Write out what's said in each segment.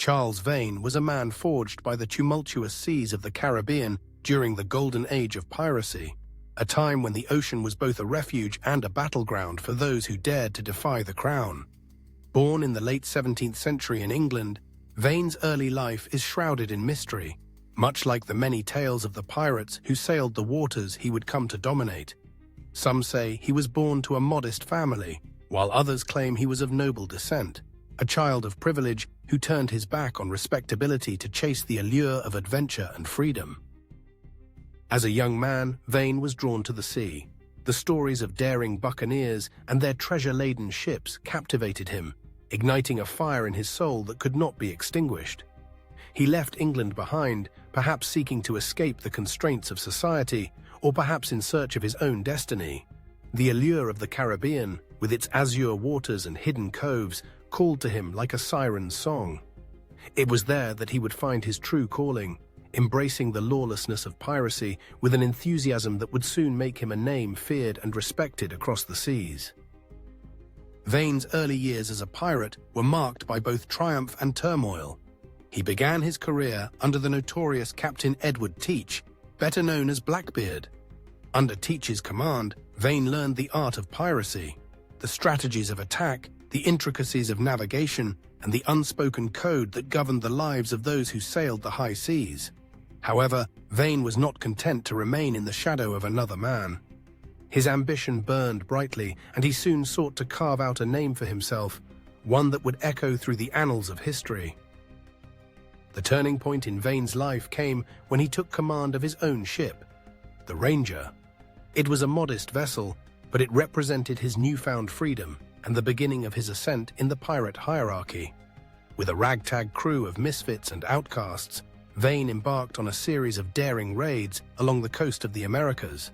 Charles Vane was a man forged by the tumultuous seas of the Caribbean during the golden age of piracy, a time when the ocean was both a refuge and a battleground for those who dared to defy the crown. Born in the late 17th century in England, Vane's early life is shrouded in mystery, much like the many tales of the pirates who sailed the waters he would come to dominate. Some say he was born to a modest family, while others claim he was of noble descent, a child of privilege who turned his back on respectability to chase the allure of adventure and freedom. As a young man, Vane was drawn to the sea. The stories of daring buccaneers and their treasure-laden ships captivated him, igniting a fire in his soul that could not be extinguished. He left England behind, perhaps seeking to escape the constraints of society, or perhaps in search of his own destiny. The allure of the Caribbean, with its azure waters and hidden coves, called to him like a siren's song. It was there that he would find his true calling, embracing the lawlessness of piracy with an enthusiasm that would soon make him a name feared and respected across the seas. Vane's early years as a pirate were marked by both triumph and turmoil. He began his career under the notorious Captain Edward Teach, better known as Blackbeard. Under Teach's command, Vane learned the art of piracy, the strategies of attack, the intricacies of navigation, and the unspoken code that governed the lives of those who sailed the high seas. However, Vane was not content to remain in the shadow of another man. His ambition burned brightly, and he soon sought to carve out a name for himself, one that would echo through the annals of history. The turning point in Vane's life came when he took command of his own ship, the Ranger. It was a modest vessel, but it represented his newfound freedom and the beginning of his ascent in the pirate hierarchy. With a ragtag crew of misfits and outcasts, Vane embarked on a series of daring raids along the coast of the Americas,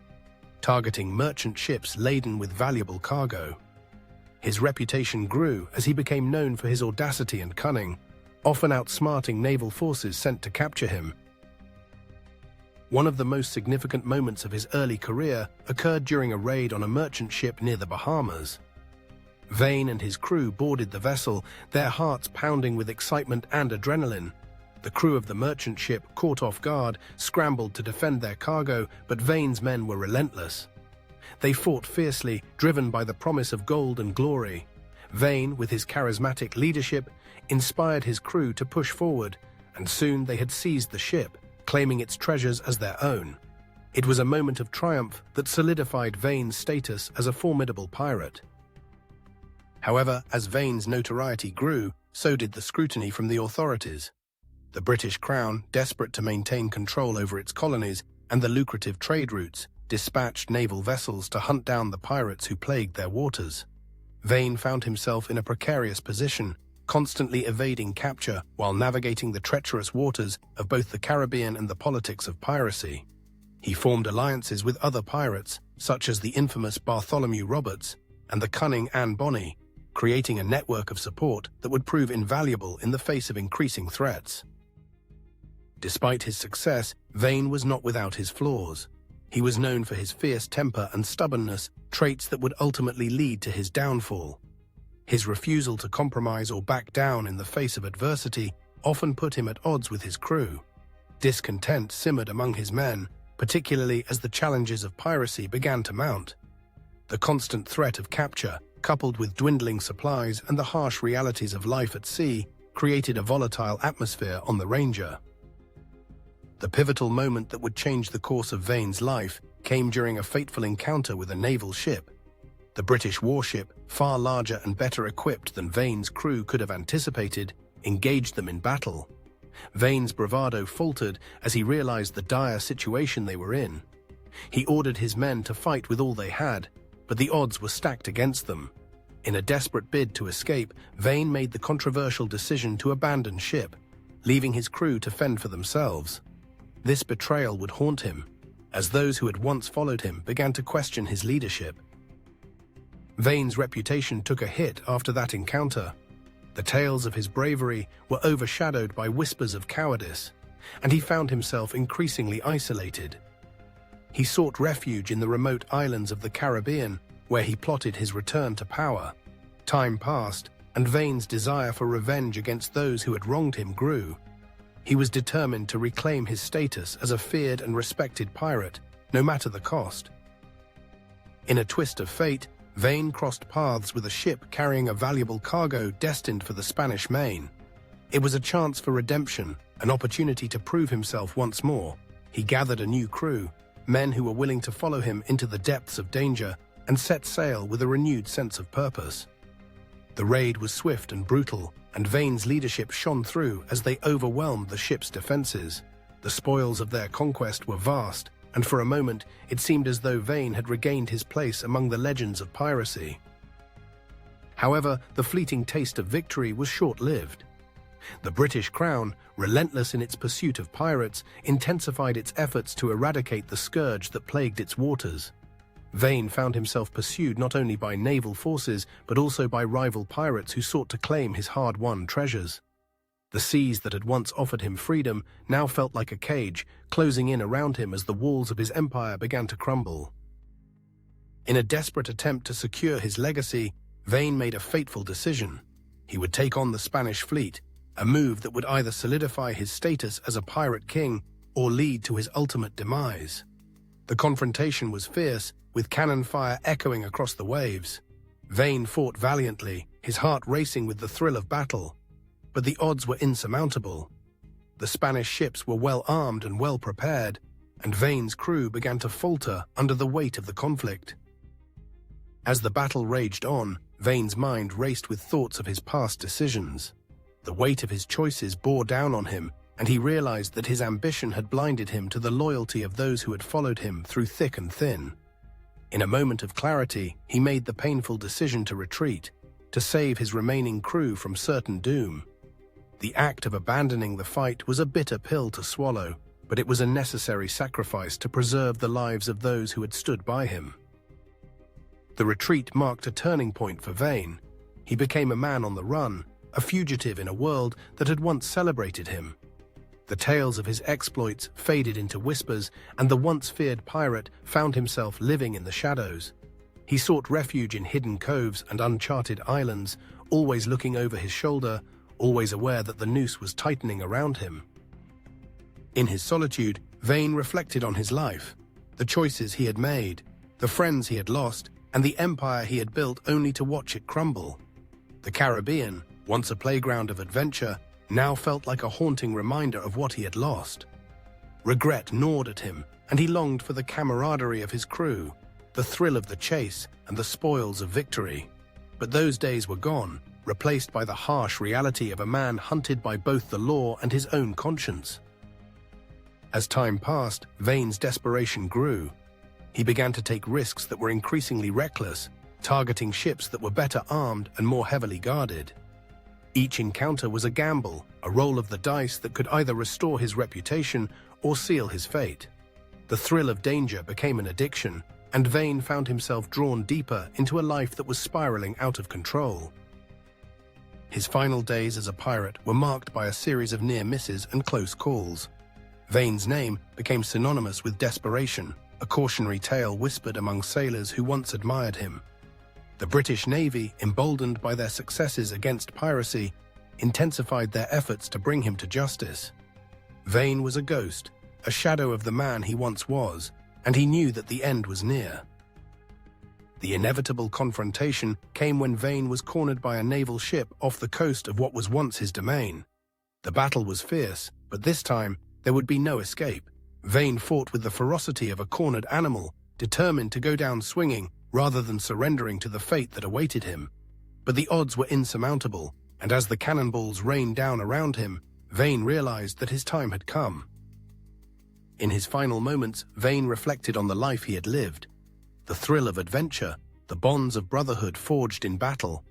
targeting merchant ships laden with valuable cargo. His reputation grew as he became known for his audacity and cunning, often outsmarting naval forces sent to capture him. One of the most significant moments of his early career occurred during a raid on a merchant ship near the Bahamas. Vane and his crew boarded the vessel, their hearts pounding with excitement and adrenaline. The crew of the merchant ship, caught off guard, scrambled to defend their cargo, but Vane's men were relentless. They fought fiercely, driven by the promise of gold and glory. Vane, with his charismatic leadership, inspired his crew to push forward, and soon they had seized the ship, claiming its treasures as their own. It was a moment of triumph that solidified Vane's status as a formidable pirate. However, as Vane's notoriety grew, so did the scrutiny from the authorities. The British Crown, desperate to maintain control over its colonies and the lucrative trade routes, dispatched naval vessels to hunt down the pirates who plagued their waters. Vane found himself in a precarious position, constantly evading capture while navigating the treacherous waters of both the Caribbean and the politics of piracy. He formed alliances with other pirates, such as the infamous Bartholomew Roberts and the cunning Anne Bonny, creating a network of support that would prove invaluable in the face of increasing threats. Despite his success, Vane was not without his flaws. He was known for his fierce temper and stubbornness, traits that would ultimately lead to his downfall. His refusal to compromise or back down in the face of adversity often put him at odds with his crew. Discontent simmered among his men, particularly as the challenges of piracy began to mount. The constant threat of capture, coupled with dwindling supplies and the harsh realities of life at sea, created a volatile atmosphere on the Ranger. The pivotal moment that would change the course of Vane's life came during a fateful encounter with a naval ship. The British warship, far larger and better equipped than Vane's crew could have anticipated, engaged them in battle. Vane's bravado faltered as he realized the dire situation they were in. He ordered his men to fight with all they had, but the odds were stacked against them. In a desperate bid to escape, Vane made the controversial decision to abandon ship, leaving his crew to fend for themselves. This betrayal would haunt him, as those who had once followed him began to question his leadership. Vane's reputation took a hit after that encounter. The tales of his bravery were overshadowed by whispers of cowardice, and he found himself increasingly isolated. He sought refuge in the remote islands of the Caribbean, where he plotted his return to power. Time passed, and Vane's desire for revenge against those who had wronged him grew. He was determined to reclaim his status as a feared and respected pirate, no matter the cost. In a twist of fate, Vane crossed paths with a ship carrying a valuable cargo destined for the Spanish Main. It was a chance for redemption, an opportunity to prove himself once more. He gathered a new crew, men who were willing to follow him into the depths of danger, and set sail with a renewed sense of purpose. The raid was swift and brutal, and Vane's leadership shone through as they overwhelmed the ship's defenses. The spoils of their conquest were vast, and for a moment it seemed as though Vane had regained his place among the legends of piracy. However, the fleeting taste of victory was short-lived. The British Crown, relentless in its pursuit of pirates, intensified its efforts to eradicate the scourge that plagued its waters. Vane found himself pursued not only by naval forces, but also by rival pirates who sought to claim his hard-won treasures. The seas that had once offered him freedom now felt like a cage, closing in around him as the walls of his empire began to crumble. In a desperate attempt to secure his legacy, Vane made a fateful decision. He would take on the Spanish fleet, a move that would either solidify his status as a pirate king or lead to his ultimate demise. The confrontation was fierce, with cannon fire echoing across the waves. Vane fought valiantly, his heart racing with the thrill of battle. But the odds were insurmountable. The Spanish ships were well armed and well prepared, and Vane's crew began to falter under the weight of the conflict. As the battle raged on, Vane's mind raced with thoughts of his past decisions. The weight of his choices bore down on him, and he realized that his ambition had blinded him to the loyalty of those who had followed him through thick and thin. In a moment of clarity, he made the painful decision to retreat, to save his remaining crew from certain doom. The act of abandoning the fight was a bitter pill to swallow, but it was a necessary sacrifice to preserve the lives of those who had stood by him. The retreat marked a turning point for Vane. He became a man on the run, a fugitive in a world that had once celebrated him. The tales of his exploits faded into whispers, and the once feared pirate found himself living in the shadows. He sought refuge in hidden coves and uncharted islands, always looking over his shoulder, always aware that the noose was tightening around him. In his solitude, Vane reflected on his life, the choices he had made, the friends he had lost, and the empire he had built only to watch it crumble. The Caribbean, once a playground of adventure, now felt like a haunting reminder of what he had lost. Regret gnawed at him, and he longed for the camaraderie of his crew, the thrill of the chase, and the spoils of victory. But those days were gone, replaced by the harsh reality of a man hunted by both the law and his own conscience. As time passed, Vane's desperation grew. He began to take risks that were increasingly reckless, targeting ships that were better armed and more heavily guarded. Each encounter was a gamble, a roll of the dice that could either restore his reputation or seal his fate. The thrill of danger became an addiction, and Vane found himself drawn deeper into a life that was spiraling out of control. His final days as a pirate were marked by a series of near misses and close calls. Vane's name became synonymous with desperation, a cautionary tale whispered among sailors who once admired him. The British Navy, emboldened by their successes against piracy, intensified their efforts to bring him to justice. Vane was a ghost, a shadow of the man he once was, and he knew that the end was near. The inevitable confrontation came when Vane was cornered by a naval ship off the coast of what was once his domain. The battle was fierce, but this time there would be no escape. Vane fought with the ferocity of a cornered animal, determined to go down swinging rather than surrendering to the fate that awaited him. But the odds were insurmountable, and as the cannonballs rained down around him, Vane realized that his time had come. In his final moments, Vane reflected on the life he had lived, the thrill of adventure, the bonds of brotherhood forged in battle,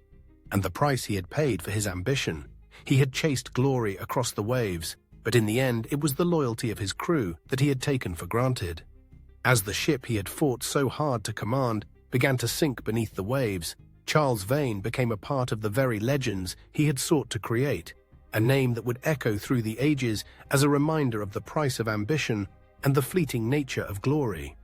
and the price he had paid for his ambition. He had chased glory across the waves, but in the end it was the loyalty of his crew that he had taken for granted. As the ship he had fought so hard to command began to sink beneath the waves, Charles Vane became a part of the very legends he had sought to create, a name that would echo through the ages as a reminder of the price of ambition and the fleeting nature of glory.